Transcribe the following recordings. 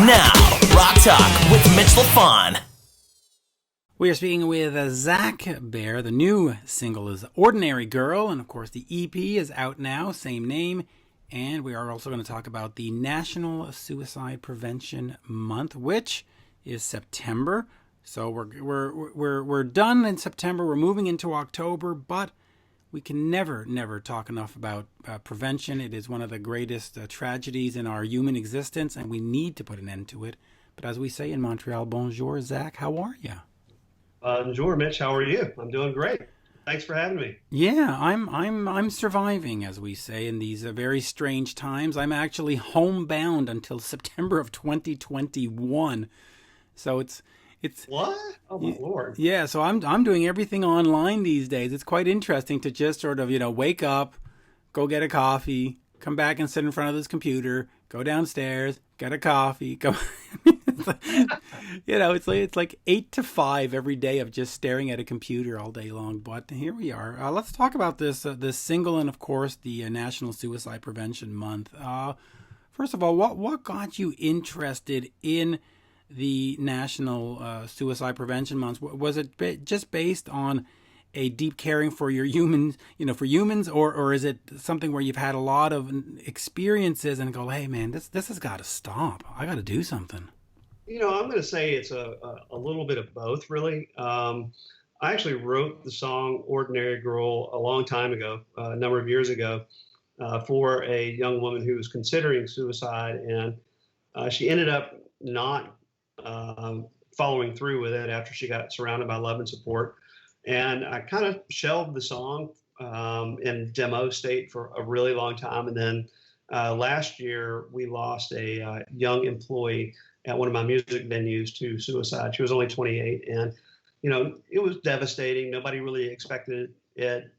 Now, Rock Talk with Mitch Lafon. We are speaking with Zack, Bair. The new single is Ordinary Girl, and of course the EP is out now, same name. And we are also going to talk about the National Suicide Prevention Month, which is September. So we're done in September. We're moving into October, but we can never talk enough about prevention. It is one of the greatest tragedies in our human existence, and we need to put an end to it. But as we say in Montreal, bonjour, Zack. How are you? Bonjour, Mitch. How are you? I'm doing great. Thanks for having me. Yeah, I'm surviving, as we say, in these very strange times. I'm actually homebound until September of 2021. So it's what? Oh my Lord. Yeah, so I'm doing everything online these days. It's quite interesting to just sort of, wake up, go get a coffee, come back and sit in front of this computer, go downstairs, get a coffee, go it's like 8 to 5 every day of just staring at a computer all day long. But here we are. Let's talk about this single and, of course, the National Suicide Prevention Month. First of all, what got you interested in the National Suicide Prevention Month? Was it just based on a deep caring for your humans, for humans, or is it something where you've had a lot of experiences and go, hey man, this has got to stop. I got to do something. I'm going to say it's a little bit of both, really. I actually wrote the song Ordinary Girl a long time ago, a number of years ago, for a young woman who was considering suicide, and she ended up not following through with it after she got surrounded by love and support. And I kind of shelved the song in demo state for a really long time. And then last year, we lost a young employee at one of my music venues to suicide. She was only 28. And, it was devastating. Nobody really expected it.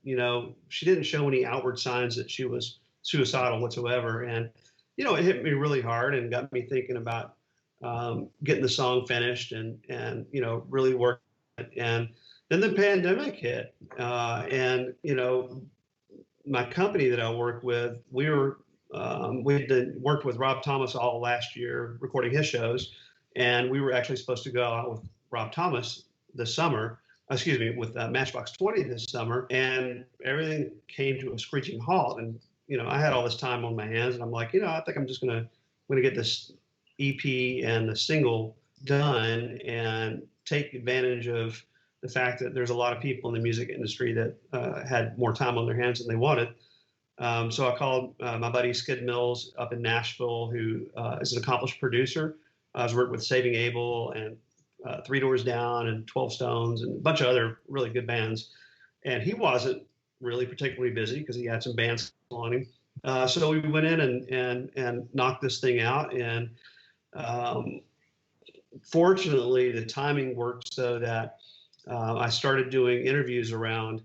She didn't show any outward signs that she was suicidal whatsoever. And, it hit me really hard and got me thinking about getting the song finished and really working it. And then the pandemic hit, and my company that I work with, we worked with Rob Thomas all last year recording his shows, and we were actually supposed to go out with Rob Thomas this summer. With Matchbox 20 this summer, and everything came to a screeching halt. And I had all this time on my hands, and I'm like, I think I'm just gonna get this EP and the single done and take advantage of the fact that there's a lot of people in the music industry that had more time on their hands than they wanted. So I called my buddy Skid Mills up in Nashville, who is an accomplished producer. I was working with Saving Abel and Three Doors Down and 12 Stones and a bunch of other really good bands. And he wasn't really particularly busy because he had some bands on him. So we went in and knocked this thing out. And fortunately, the timing worked so that I started doing interviews around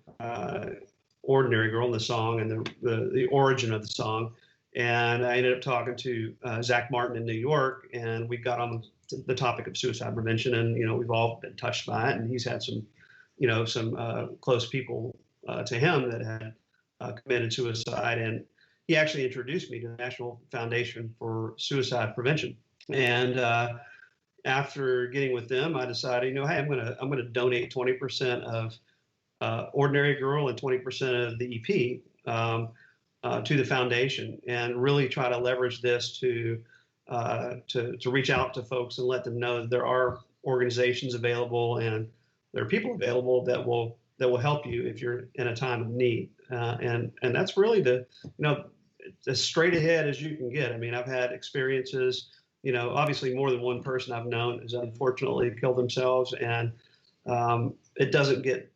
Ordinary Girl, the song, and the origin of the song. And I ended up talking to Zack in New York, and we got on the topic of suicide prevention. And, we've all been touched by it. And he's had some close people to him that had committed suicide. And he actually introduced me to the National Foundation for Suicide Prevention. And after getting with them, I decided, hey, I'm gonna donate 20% of Ordinary Girl and 20% of the EP to the foundation, and really try to leverage this to reach out to folks and let them know that there are organizations available and there are people available that will help you if you're in a time of need. And that's really as straight ahead as you can get. I mean, I've had experiences. Obviously more than one person I've known has unfortunately killed themselves, and it doesn't get,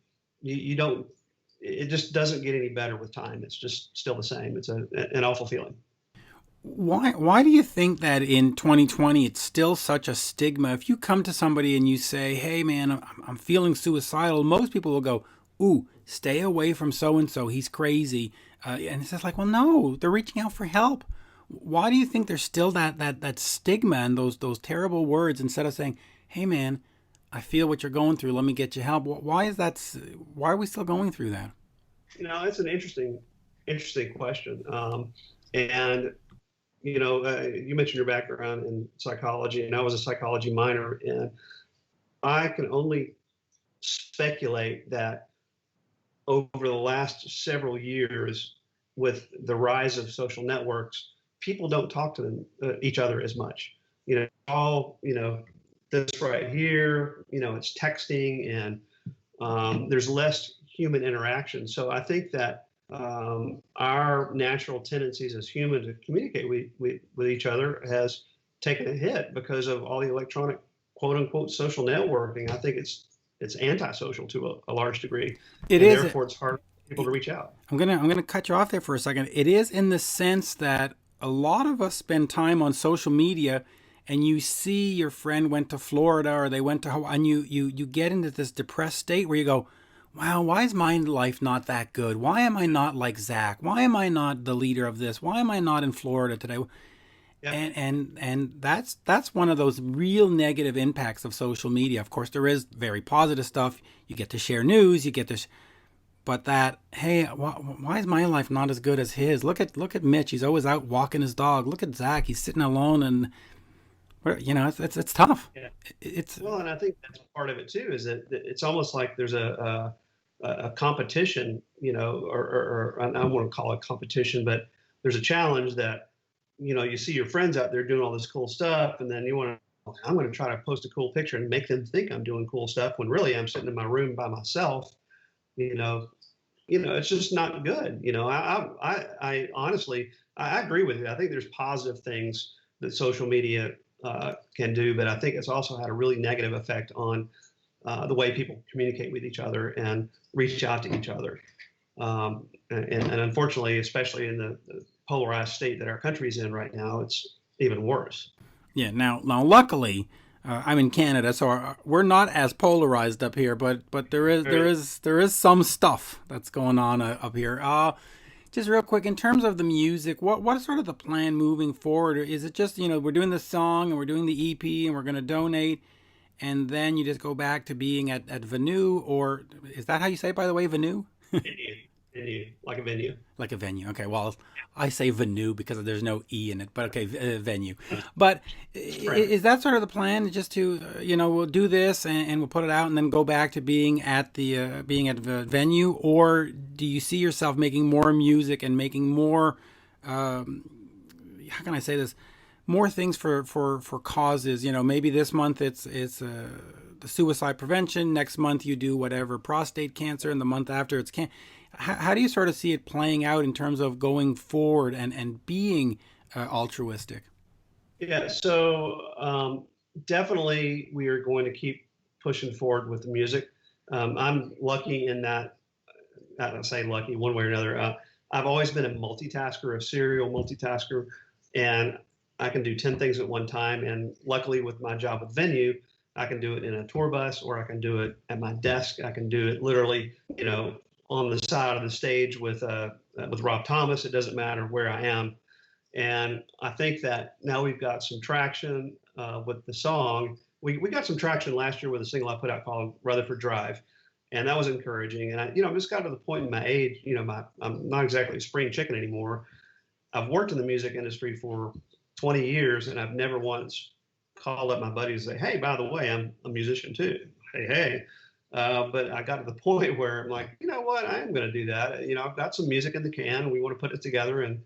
it just doesn't get any better with time. It's just still the same. It's an awful feeling. Why do you think that in 2020 it's still such a stigma? If you come to somebody and you say, hey man, I'm feeling suicidal, most people will go, ooh, stay away from so-and-so, he's crazy. And it's just like, well, no, they're reaching out for help. Why do you think there's still that stigma and those terrible words instead of saying, hey man, I feel what you're going through, let me get you help? Why are we still going through that? It's an interesting question. And You mentioned your background in psychology, and I was a psychology minor, and I can only speculate that over the last several years, with the rise of social networks, people don't talk to each other as much. All this right here. It's texting, and there's less human interaction. So I think that our natural tendencies as humans to communicate with each other has taken a hit because of all the electronic, quote unquote, social networking. I think it's antisocial to a large degree, It and is. therefore it's hard for people to reach out. I'm gonna cut you off there for a second. It is in the sense that a lot of us spend time on social media, and you see your friend went to Florida or they went to Hawaii, and you get into this depressed state where you go, wow, why is my life not that good? Why am I not like Zack? Why am I not the leader of this? Why am I not in Florida today? Yeah. And that's one of those real negative impacts of social media. Of course, there is very positive stuff. You get to share news. You get to, but that, hey, why is my life not as good as his? Look at Mitch. He's always out walking his dog. Look at Zack. He's sitting alone, and it's tough. Yeah. It's Well, and I think that's part of it too. Is that it's almost like there's a competition, or I don't want to call it competition, but there's a challenge that you see your friends out there doing all this cool stuff, and then I'm going to try to post a cool picture and make them think I'm doing cool stuff when really I'm sitting in my room by myself. It's just not good. I honestly, I agree with you. I think there's positive things that social media can do, but I think it's also had a really negative effect on the way people communicate with each other and reach out to each other. And unfortunately, especially in the polarized state that our country's in right now, it's even worse. Yeah. Now, luckily, I'm in Canada, so we're not as polarized up here. But there is some stuff that's going on up here. Just real quick, in terms of the music, what is sort of the plan moving forward? Or is it just we're doing the song and we're doing the EP and we're going to donate, and then you just go back to being at Venue, or is that how you say it, by the way, Venue? Venue, like a venue. Like a venue. Okay, well, I say Venue because there's no E in it, but okay, venue. But is that sort of the plan, just to, we'll do this and we'll put it out and then go back to being at the venue? Or do you see yourself making more music and making more, how can I say this, more things for causes? Maybe this month it's the suicide prevention. Next month you do whatever, prostate cancer, and the month after it's cancer. How do you sort of see it playing out in terms of going forward and being altruistic? Yeah, so definitely we are going to keep pushing forward with the music. I'm lucky in that, I don't say lucky one way or another. I've always been a multitasker, a serial multitasker, and I can do 10 things at one time. And luckily with my job with Venue, I can do it in a tour bus, or I can do it at my desk. I can do it literally, on the side of the stage with Rob Thomas. It doesn't matter where I am. And I think that now we've got some traction with the song. We got some traction last year with a single I put out called Rutherford Drive, and that was encouraging. And I just got to the point in my age, I'm not exactly a spring chicken anymore. I've worked in the music industry for 20 years, and I've never once called up my buddies and say, "Hey, by the way, I'm a musician too." Hey. But I got to the point where I'm like, you know what, I am going to do that. I've got some music in the can, and we want to put it together and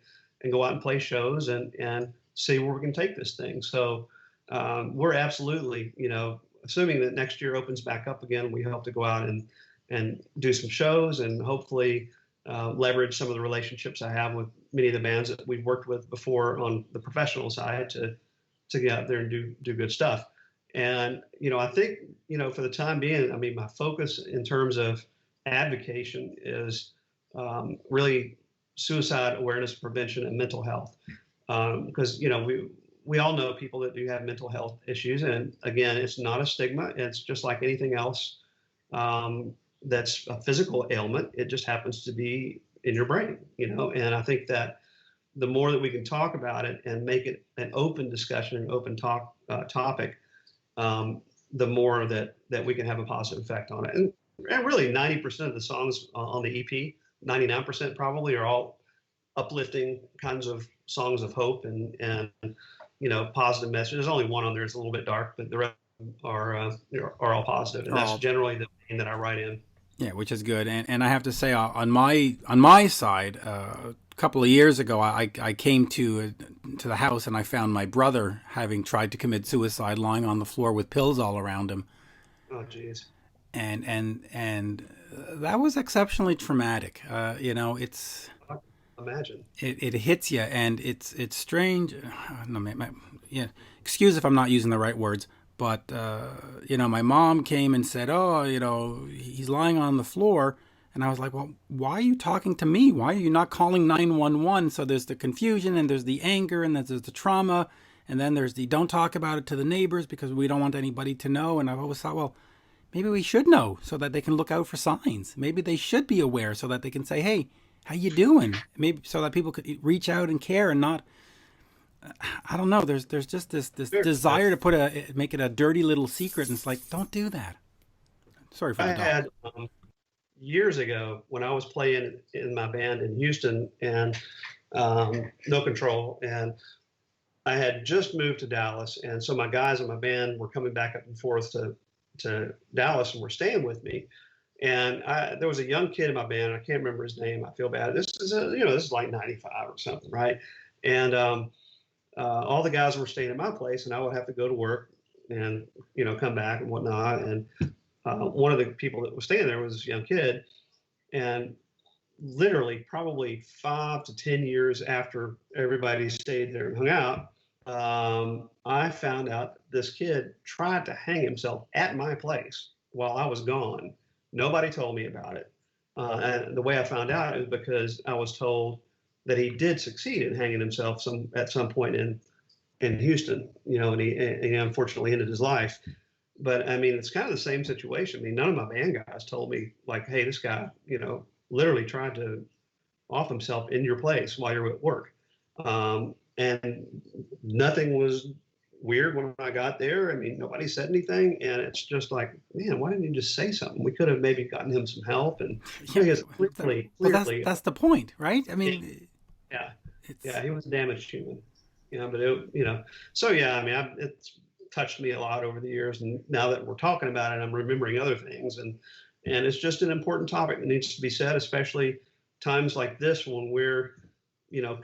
go out and play shows and see where we can take this thing. So we're absolutely, assuming that next year opens back up again, we hope to go out and do some shows and hopefully leverage some of the relationships I have with many of the bands that we've worked with before on the professional side to get out there and do good stuff. And, I think, for the time being, I mean, my focus in terms of advocacy is really suicide awareness, prevention, and mental health. Because, we all know people that do have mental health issues. And again, it's not a stigma. It's just like anything else that's a physical ailment. It just happens to be in your brain, and I think that the more that we can talk about it and make it an open discussion, an open topic, the more that we can have a positive effect on it. And really 90% of the songs on the EP, 99% probably, are all uplifting kinds of songs of hope and positive messages. There's only one on there that's a little bit dark, but the rest are all positive, and Are that's all generally the vein that I write in. Yeah, which is good. And I have to say, on my side, a couple of years ago, I came to the house and I found my brother having tried to commit suicide, lying on the floor with pills all around him, Oh, geez. and that was exceptionally traumatic. Imagine. It hits you, and it's strange. No, yeah, excuse if I'm not using the right words, but my mom came and said, "Oh, he's lying on the floor," and I was like, "Well, why are you talking to me? Why are you not calling 911?" So there's the confusion, and there's the anger, and there's the trauma, and then there's the don't talk about it to the neighbors because we don't want anybody to know. And I've always thought, well, maybe we should know so that they can look out for signs. Maybe they should be aware so that they can say, "Hey, how you doing?" Maybe so that people could reach out and care and not. I don't know. There's just this desire to make it a dirty little secret, and it's like, don't do that. Sorry for I the dog. had years ago when I was playing in my band in Houston and No Control, and I had just moved to Dallas, and so my guys in my band were coming back up and forth to Dallas and were staying with me. And there was a young kid in my band. I can't remember his name. I feel bad. This is like '95 or something, right? And all the guys were staying at my place, and I would have to go to work and come back and whatnot. And one of the people that was staying there was this young kid, and literally probably 5 to 10 years after everybody stayed there and hung out, I found out this kid tried to hang himself at my place while I was gone. Nobody told me about it. And the way I found out is because I was told that he did succeed in hanging himself at some point in Houston, and he unfortunately ended his life. But I mean, it's kind of the same situation. I mean, none of my band guys told me like, hey, this guy, literally tried to off himself in your place while you're at work. And nothing was weird when I got there. I mean, nobody said anything, and it's just like, man, why didn't you just say something? We could have maybe gotten him some help. And clearly, that's the point, right? I mean, yeah, he was a damaged human, but so yeah, I mean, it's touched me a lot over the years, and now that we're talking about it, I'm remembering other things, and it's just an important topic that needs to be said, especially times like this when we're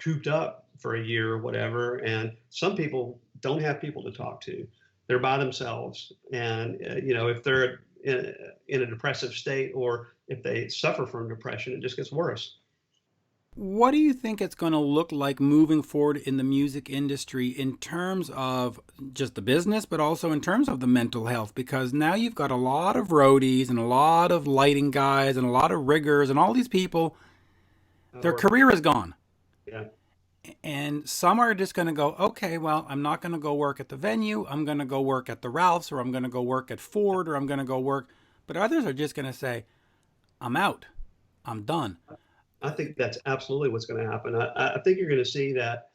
cooped up for a year or whatever, and some people don't have people to talk to. They're by themselves, and if they're in a depressive state, or if they suffer from depression, it just gets worse. what do you think it's going to look like moving forward in the music industry in terms of just the business, but also in terms of the mental health? Because now you've got a lot of roadies and a lot of lighting guys and a lot of riggers and all these people, their career is gone. Yeah. And some are just going to go, okay, well, I'm not going to go work at the venue. I'm going to go work at the Ralphs, or I'm going to go work at Ford, or I'm going to go work. But others are just going to say, I'm out. I'm done. I think that's absolutely what's going to happen. I think you're going to see that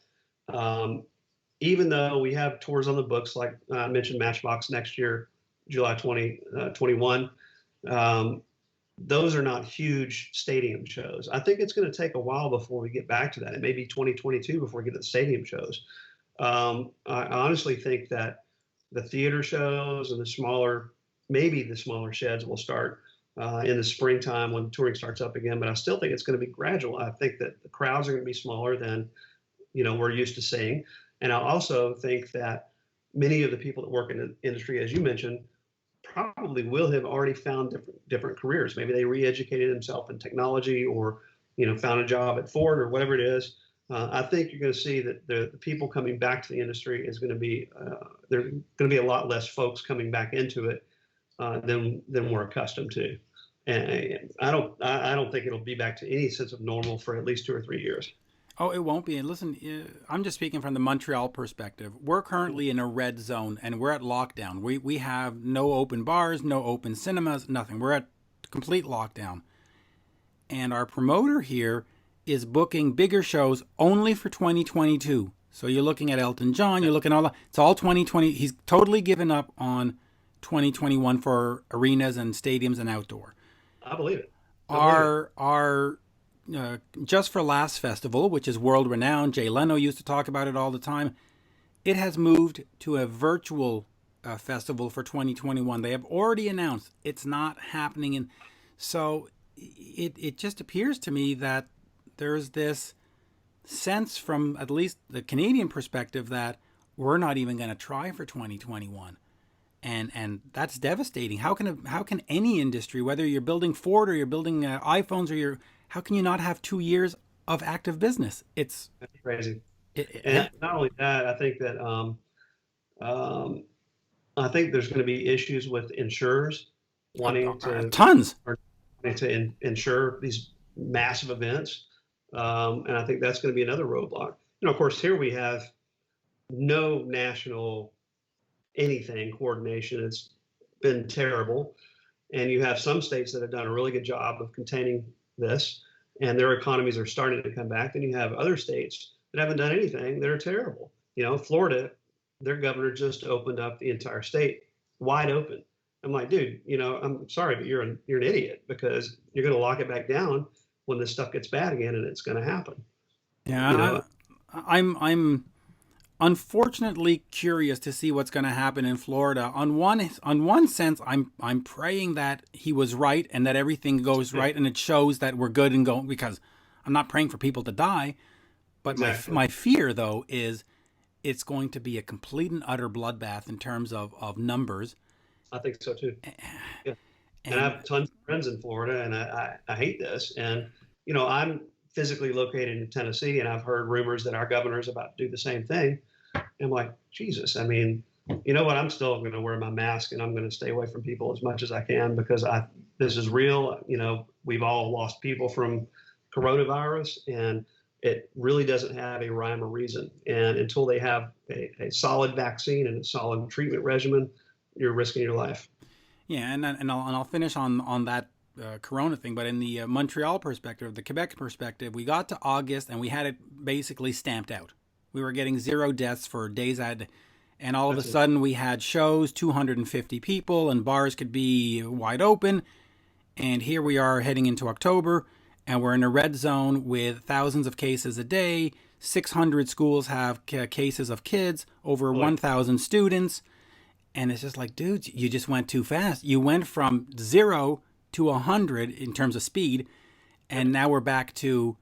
even though we have tours on the books, like I mentioned Matchbox next year, July 2021, those are not huge stadium shows. I think it's going to take a while before we get back to that. It may be 2022 before we get to the stadium shows. I honestly think that the theater shows and maybe the smaller sheds will start in the springtime when touring starts up again. But I still think it's going to be gradual. I think that the crowds are going to be smaller than we're used to seeing. And I also think that many of the people that work in the industry, as you mentioned, probably will have already found different careers. Maybe they re-educated themselves in technology, or found a job at Ford or whatever it is. I think you're going to see that the people coming back to the industry is going to be there are going to be a lot less folks coming back into it than we're accustomed to. And I don't think it'll be back to any sense of normal for at least 2 or 3 years. Oh, it won't be. And listen, I'm just speaking from the Montreal perspective. We're currently in a red zone, and we're at lockdown. We have no open bars, no open cinemas, nothing. We're at complete lockdown. And our promoter here is booking bigger shows only for 2022. So you're looking at Elton John, you're looking at all that. It's all 2020. He's totally given up on 2021 for arenas and stadiums and outdoor. I believe it. Our Just for Laughs Festival, which is world renowned. Jay Leno used to talk about it all the time. It has moved to a virtual festival for 2021. They have already announced it's not happening, and so it just appears to me that there's this sense from at least the Canadian perspective that we're not even going to try for 2021, and that's devastating. How can any industry, whether you're building Ford or you're building iPhones, or how can you not have 2 years of active business? It's That's crazy. And not only that, I think there's going to be issues with insurers wanting to tons insure these massive events, and I think that's going to be another roadblock. Of course, here we have no national anything coordination. It's been terrible, and you have some states that have done a really good job of containing this, and their economies are starting to come back. Then you have other states that haven't done anything that are terrible. Florida, their governor just opened up the entire state wide open. I'm like, dude, I'm sorry, but you're an idiot, because you're going to lock it back down when this stuff gets bad again, and it's going to happen. Yeah, I'm unfortunately curious to see what's going to happen in Florida. On one sense, I'm praying that he was right and that everything goes right and it shows that we're good and going, because I'm not praying for people to die. But exactly. my fear, though, is it's going to be a complete and utter bloodbath in terms of numbers. I think so, too. Yeah. And I have tons of friends in Florida, and I hate this. And, I'm physically located in Tennessee, and I've heard rumors that our governor is about to do the same thing. And I'm like, Jesus, I mean, you know what? I'm still going to wear my mask, and I'm going to stay away from people as much as I can, because this is real. We've all lost people from coronavirus, and it really doesn't have a rhyme or reason. And until they have a solid vaccine and a solid treatment regimen, you're risking your life. Yeah, and I'll finish on that corona thing, but in the Montreal perspective, the Quebec perspective, we got to August and we had it basically stamped out. We were getting 0 deaths for days and all of a sudden we had shows, 250 people, and bars could be wide open. And here we are heading into October, and we're in a red zone with thousands of cases a day. 600 schools have cases of kids, over 1,000 students. And it's just like, dude, you just went too fast. You went from 0 to 100 in terms of speed, and now we're back to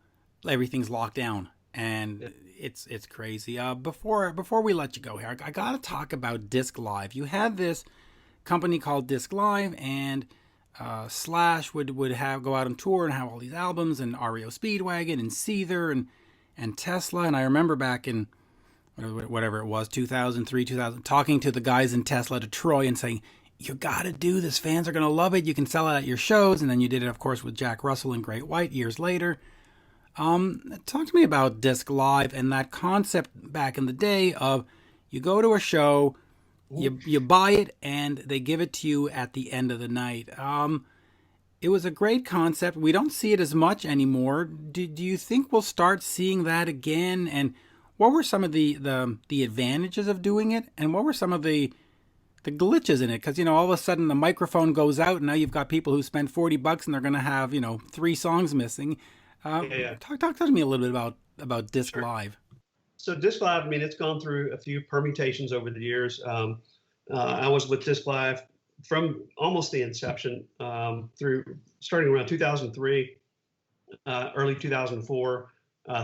everything's locked down, and it's crazy. Before we let you go here, I got to talk about Disc Live. You had this company called Disc Live, and Slash would go out on tour and have all these albums, and REO Speedwagon and Seether and Tesla. And I remember back in whatever it was, 2003, 2000, talking to the guys in Tesla, to Troy, and saying, you got to do this. Fans are going to love it. You can sell it at your shows. And then you did it, of course, with Jack Russell and Great White years later. Talk to me about Disc Live and that concept back in the day of you go to a show, you buy it, and they give it to you at the end of the night. It was a great concept. We don't see it as much anymore. Do you think we'll start seeing that again? And what were some of the advantages of doing it? And what were some of the glitches in it? Because, all of a sudden the microphone goes out, and now you've got people who spend $40 and they're going to have, 3 songs missing. Talk to me a little bit about Disc Live. So Disc Live, I mean, it's gone through a few permutations over the years. I was with Disc Live from almost the inception through starting around 2003, early 2004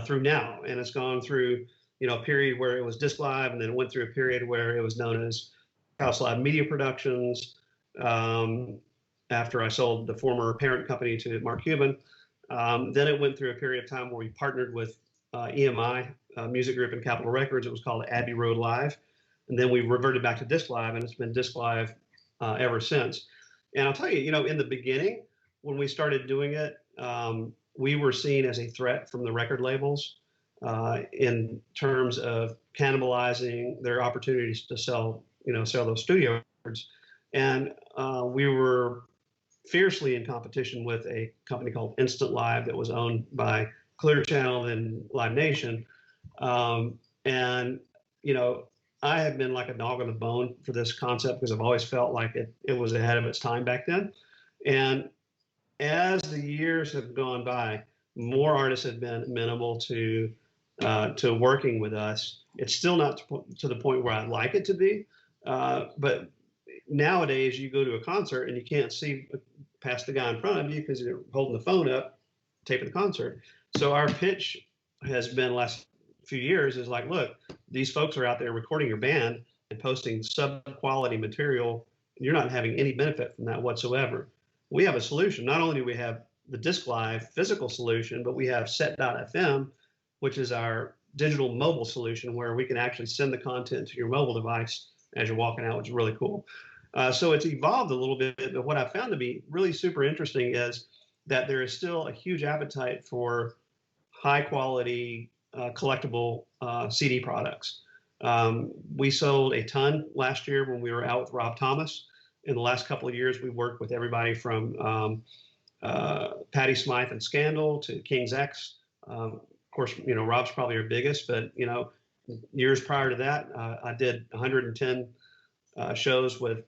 through now. And it's gone through, a period where it was Disc Live, and then it went through a period where it was known as House Live Media Productions, after I sold the former parent company to Mark Cuban. Then it went through a period of time where we partnered with EMI Music Group and Capitol Records. It was called Abbey Road Live. And then we reverted back to Disc Live, and it's been Disc Live ever since. And I'll tell you, in the beginning, when we started doing it, we were seen as a threat from the record labels in terms of cannibalizing their opportunities to sell those studio records. And we were fiercely in competition with a company called Instant Live that was owned by Clear Channel and Live Nation. And I have been like a dog on the bone for this concept, because I've always felt like it was ahead of its time back then. And as the years have gone by, More artists have been amenable to working with us. It's still not to the point where I'd like it to be, but nowadays you go to a concert and you can't see past the guy in front of you because they're holding the phone up, taping the concert. So our pitch has been the last few years is like, look, these folks are out there recording your band and posting sub quality material. You're not having any benefit from that whatsoever. We have a solution. Not only do we have the Disc Live physical solution, but we have Set.fm, which is our digital mobile solution where we can actually send the content to your mobile device as you're walking out, which is really cool. So it's evolved a little bit, but what I found to be really super interesting is that there is still a huge appetite for high quality collectible CD products. We sold a ton last year when we were out with Rob Thomas. In the last couple of years, we worked with everybody from Patti Smythe and Scandal to King's X. Of course, Rob's probably our biggest, but years prior to that, I did 110 shows with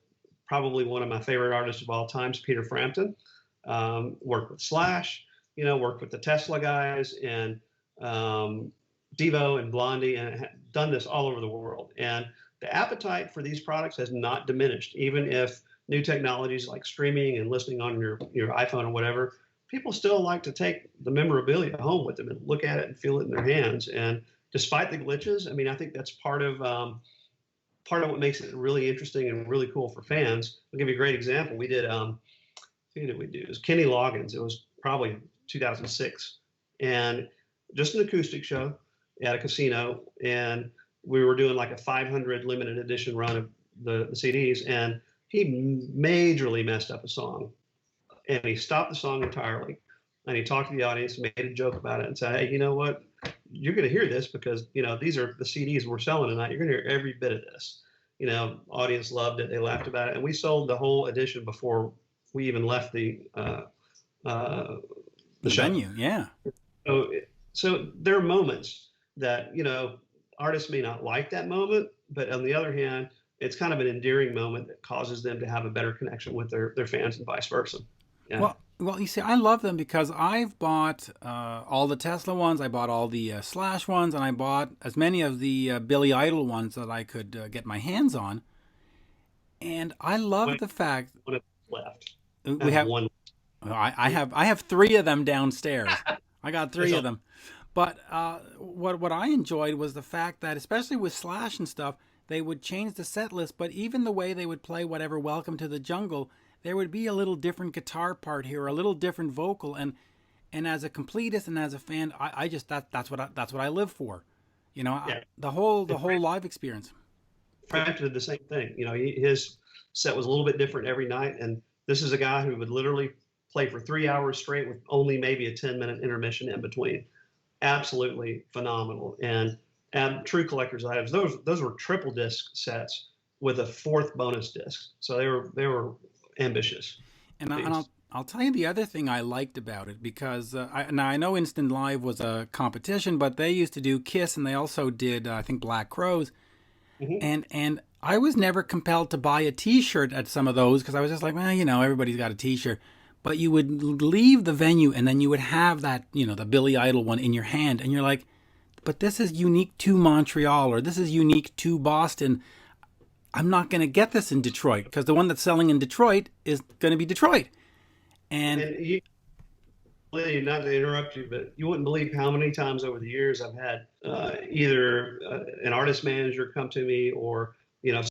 probably one of my favorite artists of all times, Peter Frampton. Worked with Slash, worked with the Tesla guys and Devo and Blondie, and done this all over the world. And the appetite for these products has not diminished, even if new technologies like streaming and listening on your iPhone or whatever, people still like to take the memorabilia home with them and look at it and feel it in their hands. And despite the glitches, I mean, I think that's part of what makes it really interesting and really cool for fans. I'll give you a great example. We did, who did we do? It was Kenny Loggins. It was probably 2006. And just an acoustic show at a casino. And we were doing like a 500 limited edition run of the CDs. And he majorly messed up a song. And he stopped the song entirely. And he talked to the audience and made a joke about it and said, hey, you know what? You're going to hear this because, these are the CDs we're selling tonight. You're going to hear every bit of this. Audience loved it. They laughed about it. And we sold the whole edition before we even left the show. Venue. Yeah. So there are moments that, artists may not like that moment, but on the other hand, it's kind of an endearing moment that causes them to have a better connection with their fans and vice versa. Yeah. Well, you see, I love them because I've bought all the Tesla ones, I bought all the Slash ones, and I bought as many of the Billy Idol ones that I could get my hands on. And I love the fact one left. We have one. I have 3 of them downstairs. I got 3 of them. But what I enjoyed was the fact that, especially with Slash and stuff, they would change the set list, but even the way they would play whatever Welcome to the Jungle, there would be a little different guitar part here, a little different vocal, and as a completist and as a fan, I just that's what I live for, the whole live experience. Frampton did the same thing. His set was a little bit different every night, and this is a guy who would literally play for 3 hours straight with only maybe a 10-minute intermission in between. Absolutely phenomenal, and true collector's items. Those were triple disc sets with a 4th bonus disc, so they were ambitious. And I'll tell you the other thing I liked about it, because I know Instant Live was a competition, but they used to do Kiss, and they also did I think Black Crowes, and I was never compelled to buy a T-shirt at some of those because I was just like, well, everybody's got a T-shirt. But you would leave the venue and then you would have that, the Billy Idol one in your hand, and you're like, but this is unique to Montreal, or this is unique to Boston. I'm not going to get this in Detroit because the one that's selling in Detroit is going to be Detroit. And you, not to interrupt you, but you wouldn't believe how many times over the years I've had either an artist manager come to me or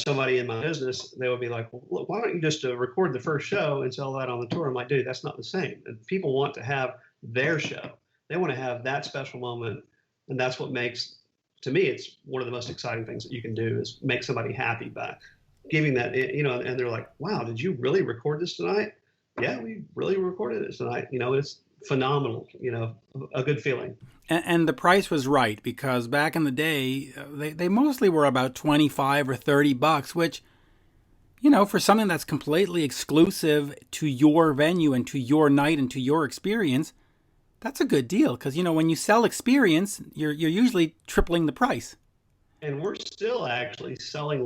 somebody in my business. They would be like, well, look, why don't you just record the first show and sell that on the tour? I'm like, dude, that's not the same. And people want to have their show. They want to have that special moment. And that's what makes, to me, it's one of the most exciting things that you can do is make somebody happy by giving that, and they're like, wow, did you really record this tonight? Yeah, we really recorded it tonight. It's phenomenal, a good feeling. And the price was right, because back in the day, they mostly were about $25 or $30, which, for something that's completely exclusive to your venue and to your night and to your experience, that's a good deal. Because, when you sell experience, you're usually tripling the price. And we're still actually selling it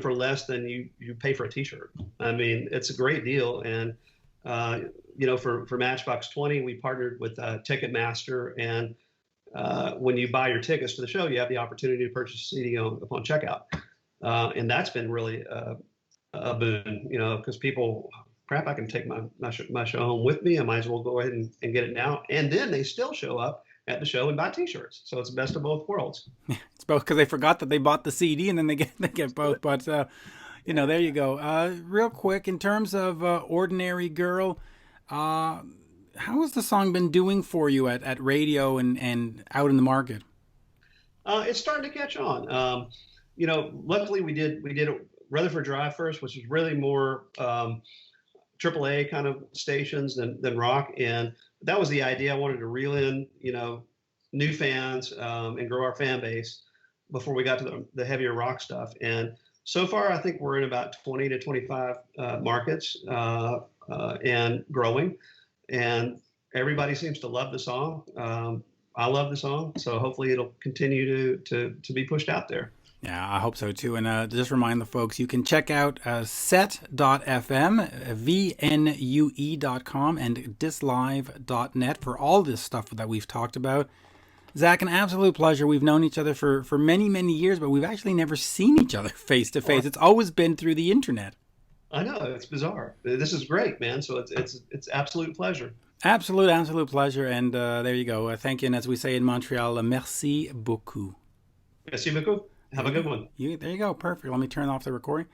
for less than you pay for a T-shirt. I mean, it's a great deal. And For Matchbox 20, we partnered with Ticketmaster, and when you buy your tickets to the show, you have the opportunity to purchase a CD upon checkout, and that's been really a boon, because people, crap, I can take my show home with me. I might as well go ahead and get it now, and then they still show up at the show and buy T-shirts. So it's the best of both worlds. It's both because they forgot that they bought the CD and then they get both. But there you go. Real quick, in terms of Ordinary Girl, how has the song been doing for you at radio and out in the market? It's starting to catch on. Luckily we did Rutherford Drive first, which is really more AAA kind of stations than rock, and that was the idea. I wanted to reel in, new fans and grow our fan base before we got to the heavier rock stuff. And so far, I think we're in about 20 to 25 markets and growing. And everybody seems to love the song. I love the song, so hopefully it'll continue to be pushed out there. Yeah, I hope so too. And just remind the folks, you can check out set.fm, vnue.com, and dislive.net for all this stuff that we've talked about. Zack, an absolute pleasure. We've known each other for many, many years, but we've actually never seen each other face to face. It's always been through the internet. I know, it's bizarre. This is great, man. So it's absolute pleasure. Absolute pleasure. And there you go. Thank you. And as we say in Montreal, merci beaucoup. Merci beaucoup. Have a good one. There you go. Perfect. Let me turn off the recording.